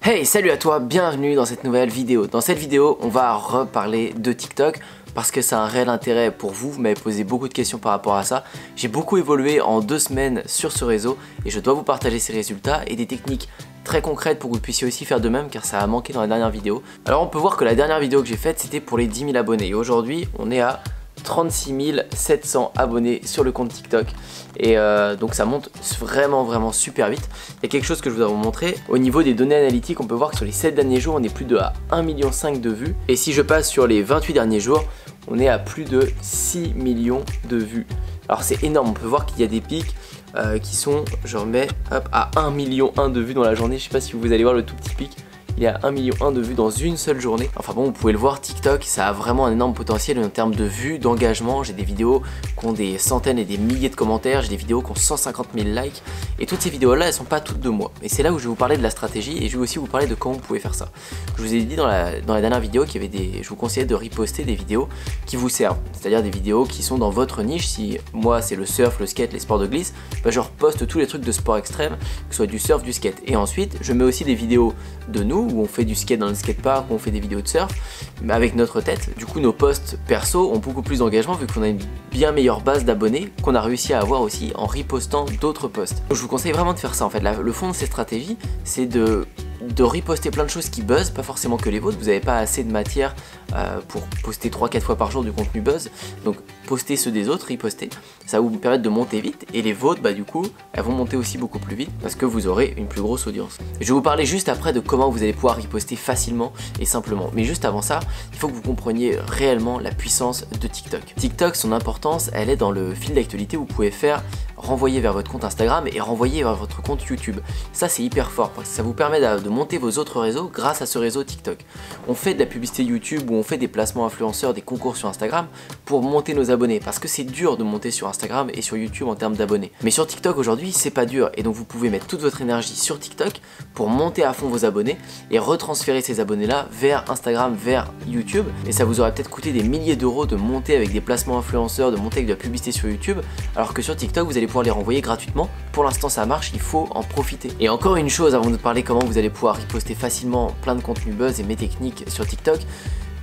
Hey, salut à toi, bienvenue dans cette nouvelle vidéo. Dans cette vidéo, on va reparler de TikTok parce que c'est un réel intérêt pour vous. Vous m'avez posé beaucoup de questions par rapport à ça. J'ai beaucoup évolué en 2 semaines sur ce réseau et je dois vous partager ces résultats et des techniques très concrètes pour que vous puissiez aussi faire de même car ça a manqué dans la dernière vidéo. Alors on peut voir que la dernière vidéo que j'ai faite c'était pour les 10 000 abonnés et aujourd'hui on est à 36 700 abonnés sur le compte TikTok et donc ça monte vraiment super vite. Il y a quelque chose que je voudrais vous montrer. Au niveau des données analytiques, on peut voir que sur les 7 derniers jours on est plus de 1,5 million de vues et si je passe sur les 28 derniers jours on est à plus de 6 millions de vues. Alors c'est énorme, on peut voir qu'il y a des pics qui sont, je remets hop, à 1,1 million de vues dans la journée. Je sais pas si vous allez voir le tout petit pic. Il y a 1,1 million de vues dans une seule journée. Enfin bon, vous pouvez le voir, TikTok, ça a vraiment un énorme potentiel en termes de vues, d'engagement. J'ai des vidéos qui ont des centaines et des milliers de commentaires. J'ai des vidéos qui ont 150 000 likes. Et toutes ces vidéos-là, elles sont pas toutes de moi. Et c'est là où je vais vous parler de la stratégie et je vais aussi vous parler de comment vous pouvez faire ça. Je vous ai dit dans la dernière vidéo qu'il y avait je vous conseillais de reposter des vidéos qui vous servent. C'est-à-dire des vidéos qui sont dans votre niche. Si moi, c'est le surf, le skate, les sports de glisse, bah, je reposte tous les trucs de sport extrême, que ce soit du surf, du skate. Et ensuite, je mets aussi des vidéos de nous où on fait du skate dans le skatepark, où on fait des vidéos de surf avec notre tête. Du coup nos posts perso ont beaucoup plus d'engagement vu qu'on a une bien meilleure base d'abonnés qu'on a réussi à avoir aussi en repostant d'autres posts. Donc, je vous conseille vraiment de faire ça en fait. Le fond de ces stratégies c'est de reposter plein de choses qui buzzent, pas forcément que les vôtres. Vous n'avez pas assez de matière pour poster 3-4 fois par jour du contenu buzz, donc postez ceux des autres, reposter, ça va vous permettre de monter vite et les vôtres bah du coup elles vont monter aussi beaucoup plus vite parce que vous aurez une plus grosse audience. Et je vais vous parler juste après de comment vous allez pouvoir reposter facilement et simplement, mais juste avant ça il faut que vous compreniez réellement la puissance de TikTok. TikTok, son importance elle est dans le fil d'actualité. Vous pouvez faire renvoyer vers votre compte Instagram et renvoyer vers votre compte YouTube. Ça c'est hyper fort parce que ça vous permet de monter vos autres réseaux grâce à ce réseau TikTok. On fait de la publicité YouTube ou on fait des placements influenceurs, des concours sur Instagram pour monter nos abonnés parce que c'est dur de monter sur Instagram et sur YouTube en termes d'abonnés. Mais sur TikTok aujourd'hui c'est pas dur et donc vous pouvez mettre toute votre énergie sur TikTok pour monter à fond vos abonnés et retransférer ces abonnés là vers Instagram, vers YouTube et ça vous aurait peut-être coûté des milliers d'euros de monter avec des placements influenceurs, de monter avec de la publicité sur YouTube alors que sur TikTok vous allez pouvoir les renvoyer gratuitement. Pour l'instant ça marche, il faut en profiter. Et encore une chose avant de parler comment vous allez pouvoir reposter facilement plein de contenu buzz et mes techniques sur TikTok,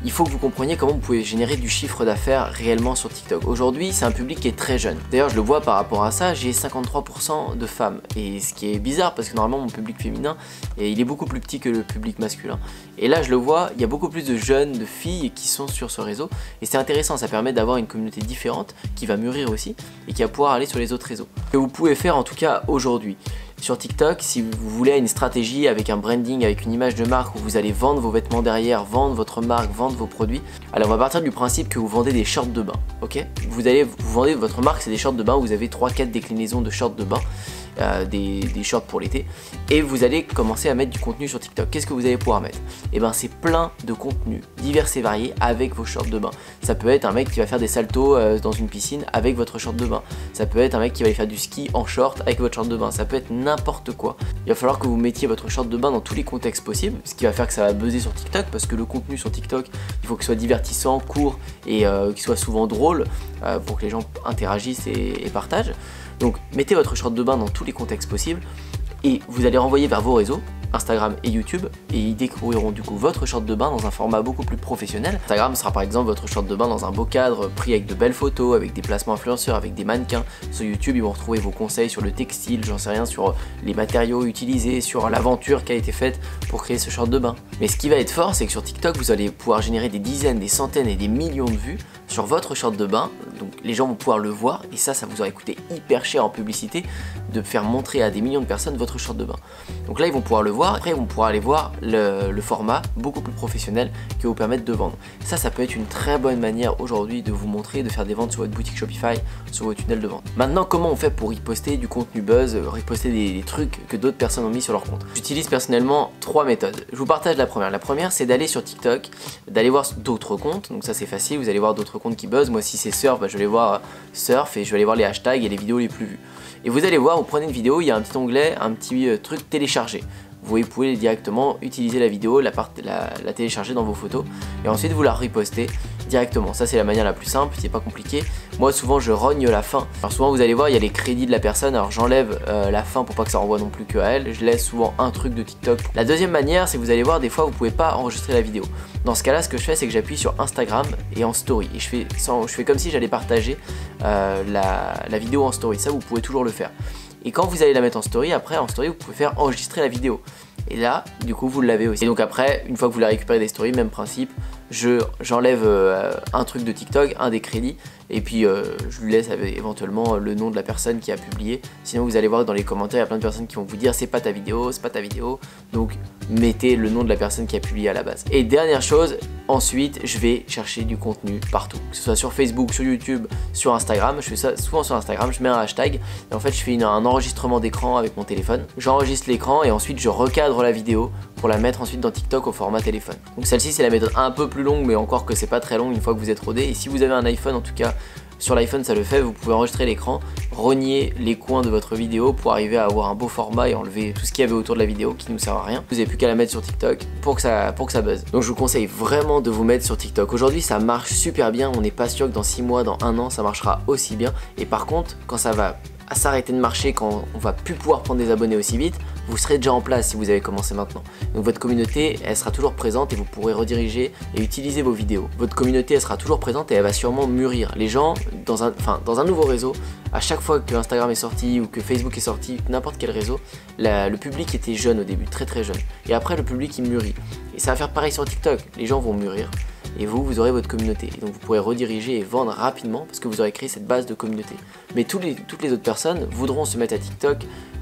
il faut que vous compreniez comment vous pouvez générer du chiffre d'affaires réellement sur TikTok. Aujourd'hui, c'est un public qui est très jeune. D'ailleurs, je le vois par rapport à ça, j'ai 53% de femmes. Et ce qui est bizarre parce que normalement, mon public féminin, il est beaucoup plus petit que le public masculin. Et là, je le vois, il y a beaucoup plus de jeunes, de filles qui sont sur ce réseau. Et c'est intéressant, ça permet d'avoir une communauté différente qui va mûrir aussi et qui va pouvoir aller sur les autres réseaux. Ce que vous pouvez faire en tout cas aujourd'hui. Sur TikTok, si vous voulez une stratégie avec un branding, avec une image de marque où vous allez vendre vos vêtements derrière, vendre votre marque, vendre vos produits, alors on va partir du principe que vous vendez des shorts de bain, ok? Vous vendez votre marque, c'est des shorts de bain, vous avez 3-4 déclinaisons de shorts de bain, des shorts pour l'été, et vous allez commencer à mettre du contenu sur TikTok. Qu'est-ce que vous allez pouvoir mettre? Et ben c'est plein de contenus divers et variés avec vos shorts de bain. Ça peut être un mec qui va faire des saltos dans une piscine avec votre short de bain. Ça peut être un mec qui va aller faire du ski en short avec votre short de bain. Ça peut être n'importe quoi. Il va falloir que vous mettiez votre short de bain dans tous les contextes possibles, ce qui va faire que ça va buzzer sur TikTok parce que le contenu sur TikTok, il faut qu'il soit divertissant, court et qu'il soit souvent drôle pour que les gens interagissent et partagent. Donc mettez votre short de bain dans tous les contextes possibles et vous allez renvoyer vers vos réseaux, Instagram et YouTube, et ils découvriront du coup votre short de bain dans un format beaucoup plus professionnel. Instagram sera par exemple votre short de bain dans un beau cadre, pris avec de belles photos, avec des placements influenceurs, avec des mannequins. Sur YouTube, ils vont retrouver vos conseils sur le textile, j'en sais rien, sur les matériaux utilisés, sur l'aventure qui a été faite pour créer ce short de bain. Mais ce qui va être fort, c'est que sur TikTok, vous allez pouvoir générer des dizaines, des centaines et des millions de vues sur votre short de bain. Donc les gens vont pouvoir le voir et ça vous aurait coûté hyper cher en publicité de faire montrer à des millions de personnes votre short de bain. Donc là, ils vont pouvoir le voir. Après, ils vont pouvoir aller voir le format beaucoup plus professionnel qui va vous permettre de vendre. Ça peut être une très bonne manière aujourd'hui de vous montrer, de faire des ventes sur votre boutique Shopify, sur votre tunnel de vente. Maintenant, comment on fait pour reposter du contenu buzz, reposter des trucs que d'autres personnes ont mis sur leur compte? J'utilise personnellement 3 méthodes. Je vous partage la première. La première, c'est d'aller sur TikTok, d'aller voir d'autres comptes. Donc ça, c'est facile. Vous allez voir d'autres comptes qui buzzent. Moi, si c'est surf, je vais aller voir surf et je vais aller voir les hashtags et les vidéos les plus vues. Et vous allez voir, vous prenez une vidéo, il y a un petit onglet, un petit truc télécharger. vous pouvez directement utiliser la vidéo, la télécharger dans vos photos et ensuite vous la repostez directement. Ça c'est la manière la plus simple, c'est pas compliqué. Moi souvent je rogne la fin. Alors souvent vous allez voir il y a les crédits de la personne, alors j'enlève la fin pour pas que ça renvoie non plus que à elle. Je laisse souvent un truc de TikTok. La deuxième manière c'est que vous allez voir des fois vous pouvez pas enregistrer la vidéo. Dans ce cas là ce que je fais c'est que j'appuie sur Instagram et en story et je fais comme si j'allais partager la vidéo en story. Ça vous pouvez toujours le faire. Et quand vous allez la mettre en story, après en story vous pouvez faire enregistrer la vidéo. Et là, du coup, vous l'avez aussi. Et donc après, une fois que vous la récupérez des stories, même principe, j'enlève un truc de TikTok, un des crédits, et puis je lui laisse éventuellement le nom de la personne qui a publié. Sinon, vous allez voir dans les commentaires, il y a plein de personnes qui vont vous dire c'est pas ta vidéo, c'est pas ta vidéo. Donc, mettez le nom de la personne qui a publié à la base. Et dernière chose, ensuite, je vais chercher du contenu partout. Que ce soit sur Facebook, sur YouTube, sur Instagram. Je fais ça souvent sur Instagram, je mets un hashtag. Et en fait, je fais un enregistrement d'écran avec mon téléphone. J'enregistre l'écran et ensuite, je recadre la vidéo pour la mettre ensuite dans TikTok au format téléphone. Donc celle-ci, c'est la méthode un peu plus longue, mais encore que c'est pas très long une fois que vous êtes rodé. Et si vous avez un iPhone, en tout cas, sur l'iPhone ça le fait, vous pouvez enregistrer l'écran, rogner les coins de votre vidéo pour arriver à avoir un beau format et enlever tout ce qu'il y avait autour de la vidéo qui ne nous sert à rien. Vous n'avez plus qu'à la mettre sur TikTok pour que ça buzz. Donc je vous conseille vraiment de vous mettre sur TikTok. Aujourd'hui ça marche super bien, on n'est pas sûr que dans 6 mois, dans 1 an ça marchera aussi bien. Et par contre quand ça va s'arrêter de marcher, quand on va plus pouvoir prendre des abonnés aussi vite, vous serez déjà en place si vous avez commencé maintenant. Donc votre communauté, elle sera toujours présente et vous pourrez rediriger et utiliser vos vidéos. Votre communauté, elle sera toujours présente et elle va sûrement mûrir. Les gens, dans un nouveau réseau, à chaque fois que Instagram est sorti ou que Facebook est sorti, n'importe quel réseau, le public était jeune au début, très très jeune. Et après, le public, il mûrit. Et ça va faire pareil sur TikTok. Les gens vont mûrir. Et vous aurez votre communauté. Et donc vous pourrez rediriger et vendre rapidement parce que vous aurez créé cette base de communauté. Mais toutes les autres personnes voudront se mettre à TikTok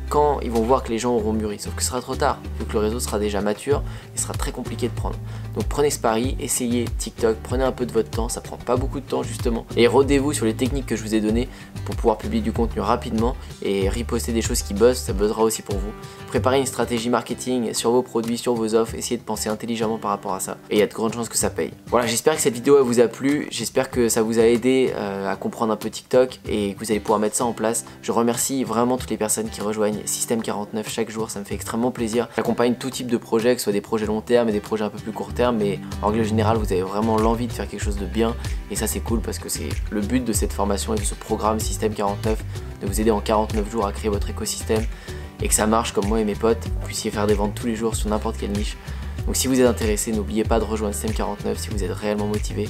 quand ils vont voir que les gens auront mûri. Sauf que ce sera trop tard, vu que le réseau sera déjà mature et sera très compliqué de prendre. Donc prenez ce pari, essayez TikTok, prenez un peu de votre temps, ça prend pas beaucoup de temps justement. Et rodez-vous sur les techniques que je vous ai données pour pouvoir publier du contenu rapidement et reposter des choses qui buzzent, ça buzzera aussi pour vous. Préparez une stratégie marketing sur vos produits, sur vos offres, essayez de penser intelligemment par rapport à ça. Et il y a de grandes chances que ça paye. Voilà, j'espère que cette vidéo elle vous a plu, j'espère que ça vous a aidé à comprendre un peu TikTok et que vous allez pouvoir mettre ça en place. Je remercie vraiment toutes les personnes qui rejoignent Système 49 chaque jour, ça me fait extrêmement plaisir. J'accompagne tout type de projets, que ce soit des projets long terme et des projets un peu plus court terme, mais en règle générale vous avez vraiment l'envie de faire quelque chose de bien et ça c'est cool parce que c'est le but de cette formation et de ce programme Système 49, de vous aider en 49 jours à créer votre écosystème et que ça marche comme moi et mes potes, vous puissiez faire des ventes tous les jours sur n'importe quelle niche. Donc si vous êtes intéressé, n'oubliez pas de rejoindre Système 49 si vous êtes réellement motivé.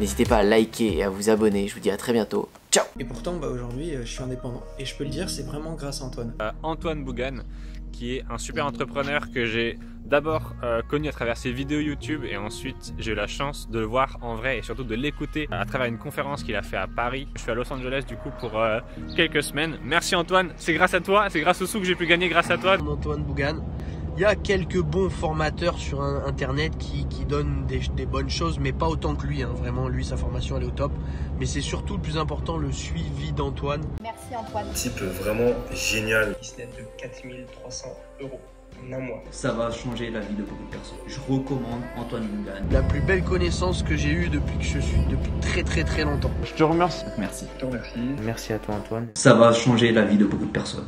N'hésitez pas à liker et à vous abonner, je vous dis à très bientôt. Ciao. Et pourtant aujourd'hui je suis indépendant et je peux le dire, c'est vraiment grâce à Antoine. Antoine Bougan, qui est un super entrepreneur que j'ai d'abord connu à travers ses vidéos YouTube et ensuite j'ai eu la chance de le voir en vrai et surtout de l'écouter à travers une conférence qu'il a fait à Paris. Je suis à Los Angeles du coup pour quelques semaines. Merci Antoine, c'est grâce à toi, c'est grâce aux sous que j'ai pu gagner grâce à toi. Antoine Bougan. Il y a quelques bons formateurs sur internet qui donnent des bonnes choses, mais pas autant que lui, hein. Vraiment, lui, sa formation, elle est au top. Mais c'est surtout le plus important, le suivi d'Antoine. Merci Antoine. Type vraiment génial. Business de 4300 € en un mois. Ça va changer la vie de beaucoup de personnes. Je recommande Antoine Bougan. La plus belle connaissance que j'ai eue depuis que je suis, depuis très très très longtemps. Je te remercie. Merci. Je te remercie. Merci à toi Antoine. Ça va changer la vie de beaucoup de personnes.